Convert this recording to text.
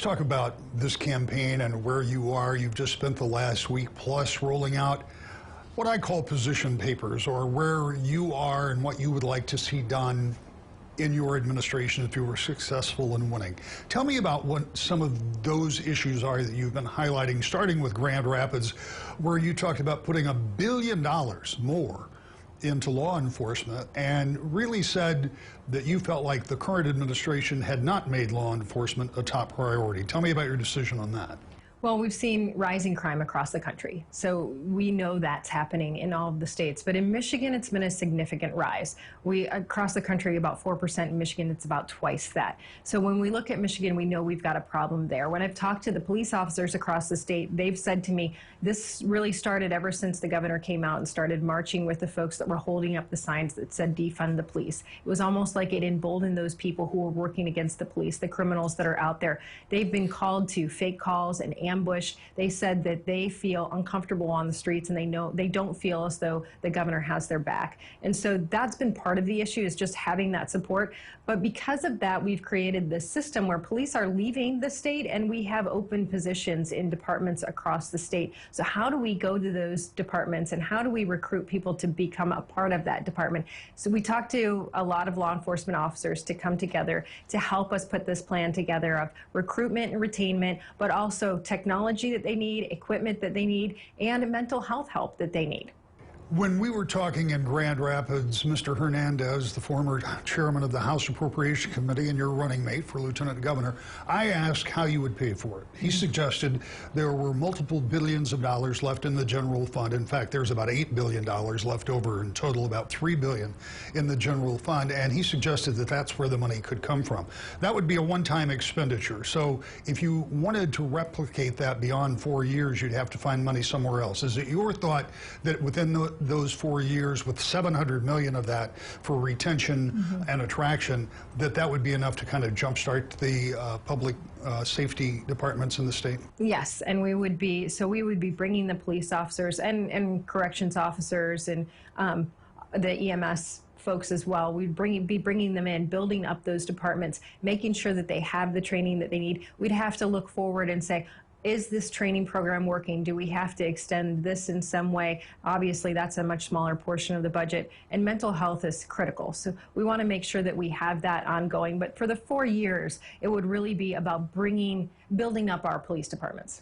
Talk about this campaign and where you are. You've just spent the last week plus rolling out what I call position papers, or where you are and what you would like to see done in your administration if you were successful in winning. Tell me about what some of those issues are that you've been highlighting, starting with Grand Rapids, where you talked about putting $1 billion more into law enforcement and really said that you felt like the current administration had not made law enforcement a top priority. Tell me about your decision on that. Well, we've seen rising crime across the country, so we know that's happening in all of the states. But in Michigan, it's been a significant rise. Across the country, about 4%. In Michigan, it's about twice that. So when we look at Michigan, we know we've got a problem there. When I've talked to the police officers across the state, they've said to me, this really started ever since the governor came out and started marching with the folks that were holding up the signs that said defund the police. It was almost like it emboldened those people who were working against the police, the criminals that are out there. They've been called to fake calls and ambush. They said that they feel uncomfortable on the streets, and they don't feel as though the governor has their back. And so that's been part of the issue, is just having that support. But because of that, we've created this system where police are leaving the state, and we have open positions in departments across the state. So how do we go to those departments, and how do we recruit people to become a part of that department? So we talked to a lot of law enforcement officers to come together to help us put this plan together of recruitment and retainment, but also technology that they need, equipment that they need, and mental health help that they need. When we were talking in Grand Rapids, Mr. Hernandez, the former chairman of the House Appropriation Committee and your running mate for lieutenant governor, I asked how you would pay for it. He suggested there were multiple billions of dollars left in the general fund. In fact, there's about $8 billion left over in total, about $3 billion in the general fund, and he suggested that that's where the money could come from. That would be a one-time expenditure. So if you wanted to replicate that beyond 4 years, you'd have to find money somewhere else. Is it your thought that within those 4 years, with $700 million of that for retention and attraction, that would be enough to kind of jumpstart the public safety departments in the state? Yes, and we would be bringing the police officers and corrections officers and the EMS folks as well. We'd be bringing them in, building up those departments, making sure that they have the training that they need. We'd have to look forward and say, is this training program working? Do we have to extend this in some way? Obviously, that's a much smaller portion of the budget, and mental health is critical. So we want to make sure that we have that ongoing. But for the 4 years, it would really be about building up our police departments.